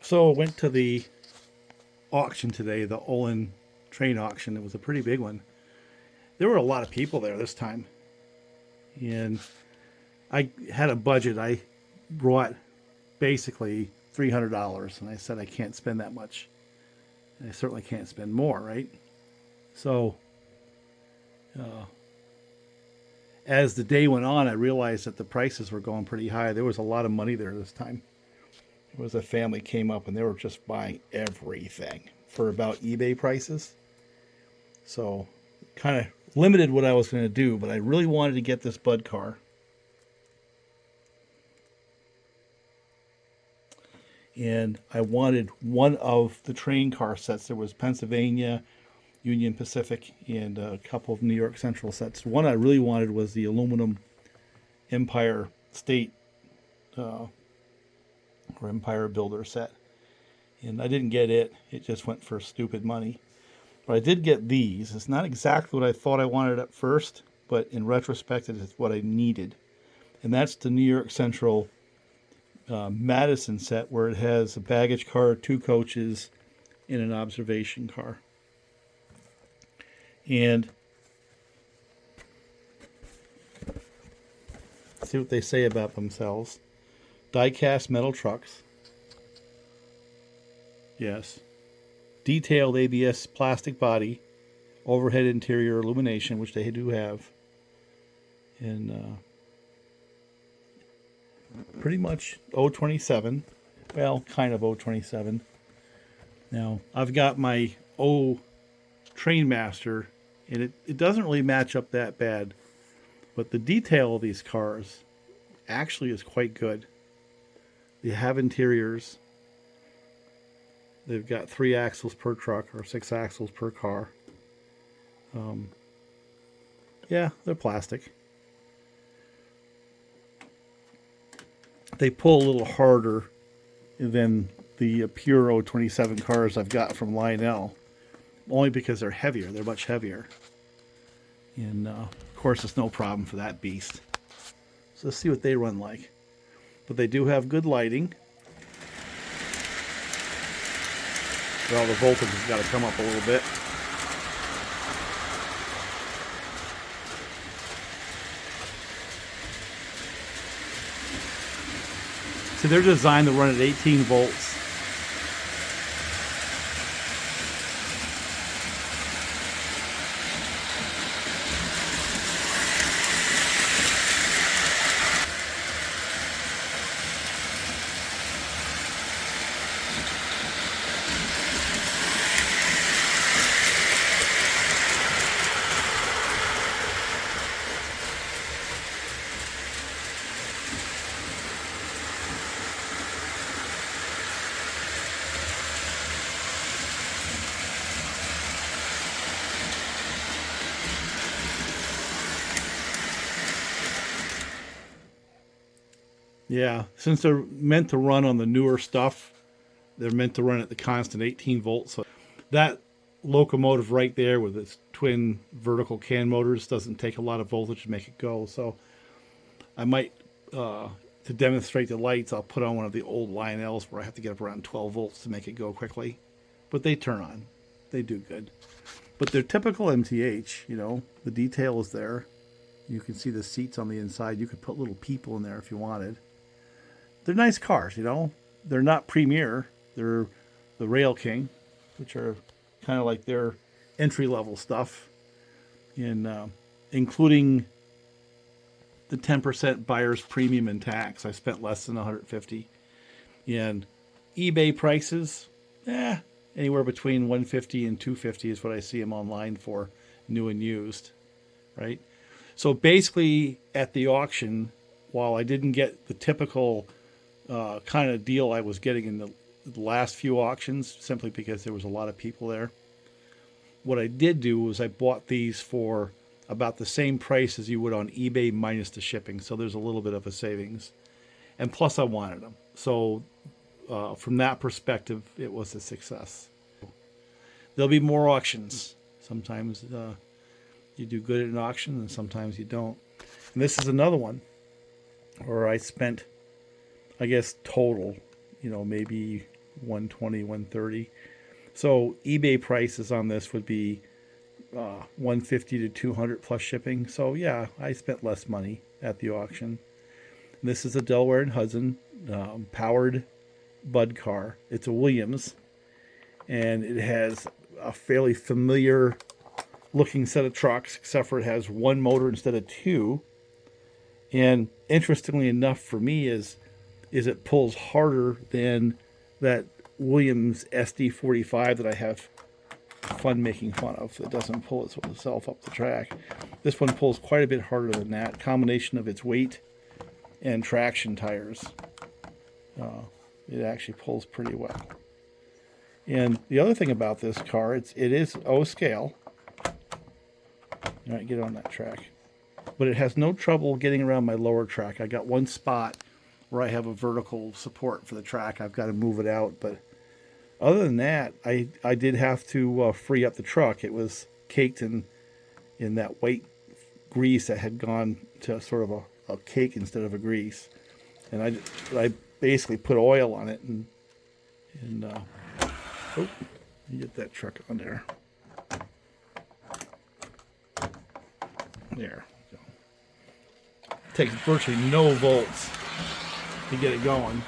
So I went to the auction today, the Olin train auction. It was a pretty big one. There were a lot of people there this time. And I had a budget. I brought basically $300, and I said I can't spend that much. And I certainly can't spend more, right? So as the day went on, I realized that the prices were going pretty high. There was a lot of money there this time. There was a family came up and they were just buying everything for about eBay prices. So kind of limited what I was going to do, but I really wanted to get this Bud car. And I wanted one of the train car sets. There was Pennsylvania, Union Pacific, and a couple of New York Central sets. One I really wanted was the aluminum Empire State or Empire Builder set. And I didn't get it. It just went for stupid money. But I did get these. It's not exactly what I thought I wanted at first, but in retrospect, it is what I needed. And that's the New York Central Madison set, where it has a baggage car, 2 coaches, and an observation car. And see what they say about themselves. Die-cast metal trucks. Yes. Detailed ABS plastic body. Overhead interior illumination, which they do have. And pretty much 027. Well, kind of 027. Now, I've got my Trainmaster, and it doesn't really match up that bad. But the detail of these cars actually is quite good. They have interiors. They've got 3 axles per truck or 6 axles per car. Yeah, they're plastic. They pull a little harder than the pure 027 cars I've got from Lionel, only because they're heavier. They're much heavier. And of course, it's no problem for that beast. So let's see what they run like. But they do have good lighting. Well, the voltage has got to come up a little bit. So they're designed to run at 18 volts. Yeah, since they're meant to run on the newer stuff, they're meant to run at the constant 18 volts. So that locomotive right there with its twin vertical can motors doesn't take a lot of voltage to make it go. So I might, to demonstrate the lights, I'll put on one of the old Lionels where I have to get up around 12 volts to make it go quickly. But they turn on. They do good. But they're typical MTH, you know. The detail is there. You can see the seats on the inside. You could put little people in there if you wanted. They're nice cars, you know. They're not premier. They're the Railking, which are kind of like their entry-level stuff, and including the 10% buyer's premium and tax. I spent less than $150. And eBay prices, anywhere between $150 and $250 is what I see them online for, new and used, right? So basically, at the auction, while I didn't get the typical kind of deal I was getting in the last few auctions, simply because there was a lot of people there, what I did do was I bought these for about the same price as you would on eBay minus the shipping. So there's a little bit of a savings. And plus I wanted them. So from that perspective, it was a success. There'll be more auctions. Sometimes you do good at an auction and sometimes you don't. And this is another one where I spent, I guess, total, maybe 120, 130. So eBay prices on this would be 150 to 200 plus shipping. So yeah, I spent less money at the auction. This is a Delaware and Hudson powered Bud car. It's a Williams, and it has a fairly familiar looking set of trucks, except for it has one motor instead of two. And interestingly enough for me is it pulls harder than that Williams SD45 that I have fun making fun of. It doesn't pull itself up the track. This one pulls quite a bit harder than that. Combination of its weight and traction tires. It actually pulls pretty well. And the other thing about this car, it is O scale. All right, get on that track. But it has no trouble getting around my lower track. I got one spot where I have a vertical support for the track. I've got to move it out. But other than that, I did have to free up the truck. It was caked in that white grease that had gone to sort of a cake instead of a grease. And I basically put oil on it and oh, you get that truck on there. There. Takes virtually no volts to get it going.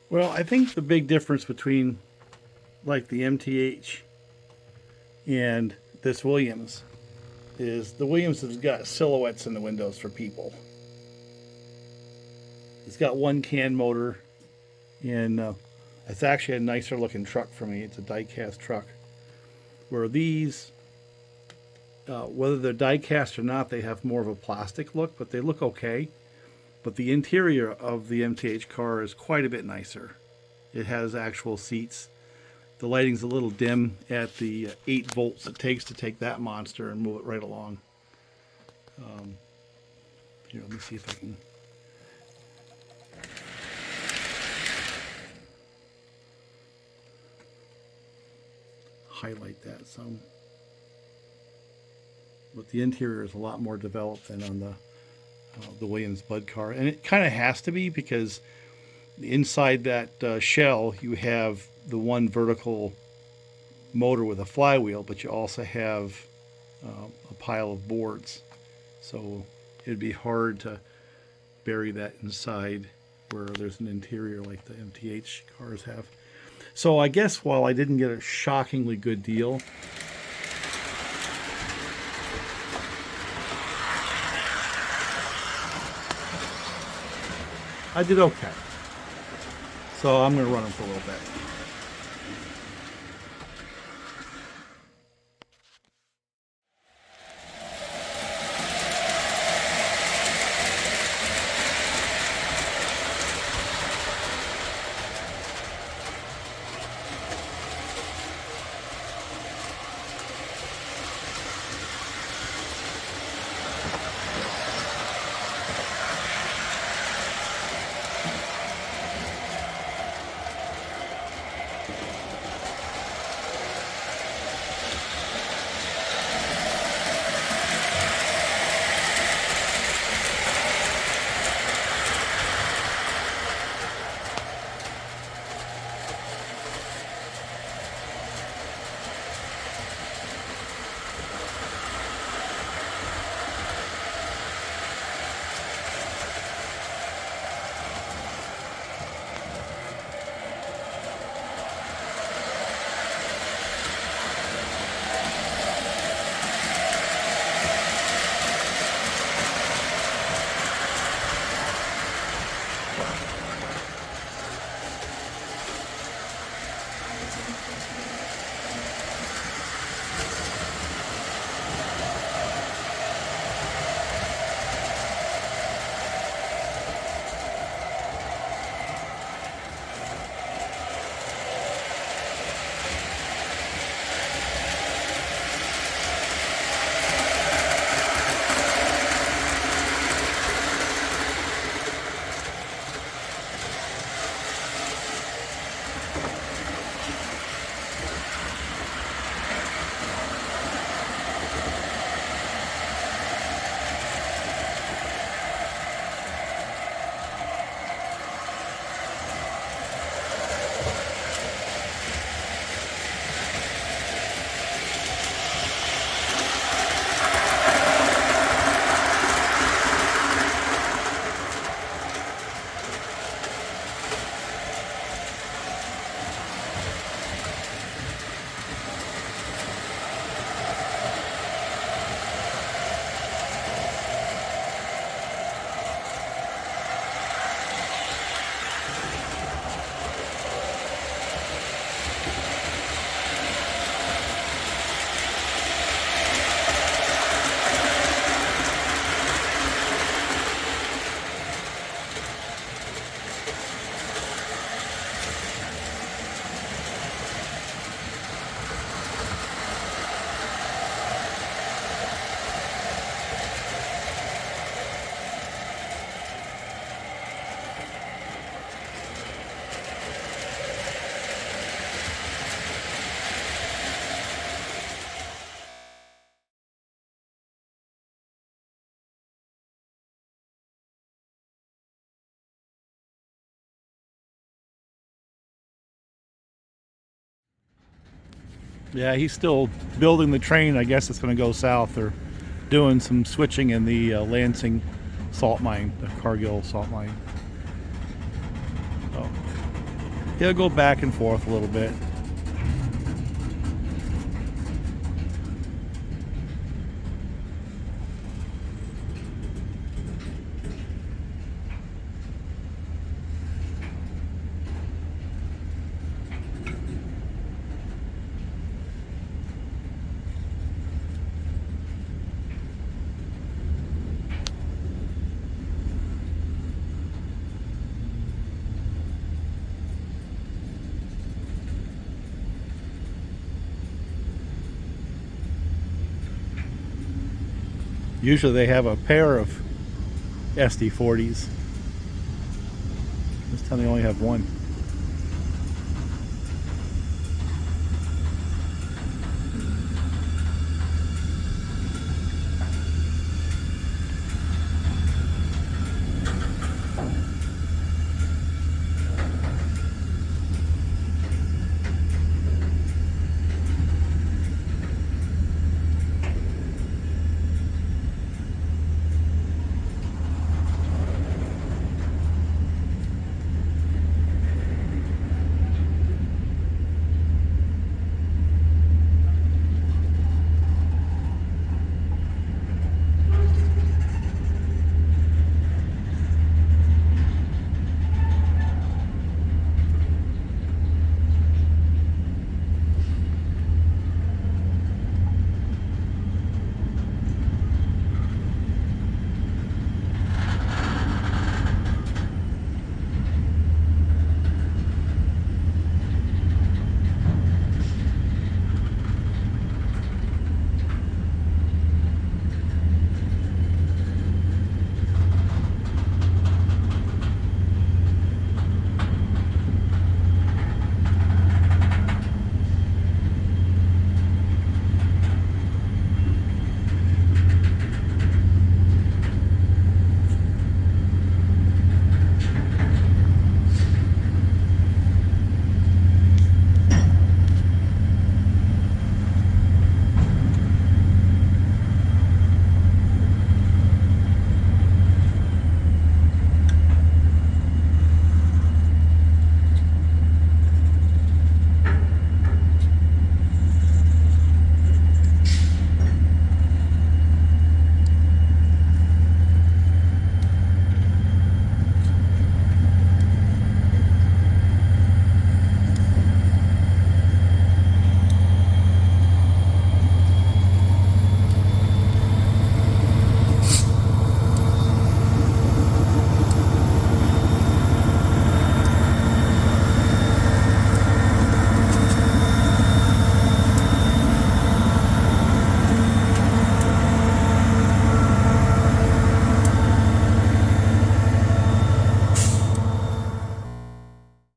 Well, I think the big difference between like the MTH and this Williams is the Williams has got silhouettes in the windows for people. It's got one can motor, and it's actually a nicer looking truck for me. It's a die-cast truck. Where these, whether they're die-cast or not, they have more of a plastic look, but they look okay. But the interior of the MTH car is quite a bit nicer. It has actual seats. The lighting's a little dim at the 8 volts it takes to take that monster and move it right along. Here, let me see if I can. Highlight that some. But the interior is a lot more developed than on the Williams Bud car, and it kind of has to be because inside that shell you have the one vertical motor with a flywheel, but you also have a pile of boards, so it'd be hard to bury that inside where there's an interior like the MTH cars have. So I guess while I didn't get a shockingly good deal, I did okay. So I'm going to run them for a little bit. Yeah, he's still building the train. I guess it's going to go south. Or doing some switching in the Lansing salt mine, the Cargill salt mine. So he'll go back and forth a little bit. Usually they have a pair of SD40s. This time they only have one.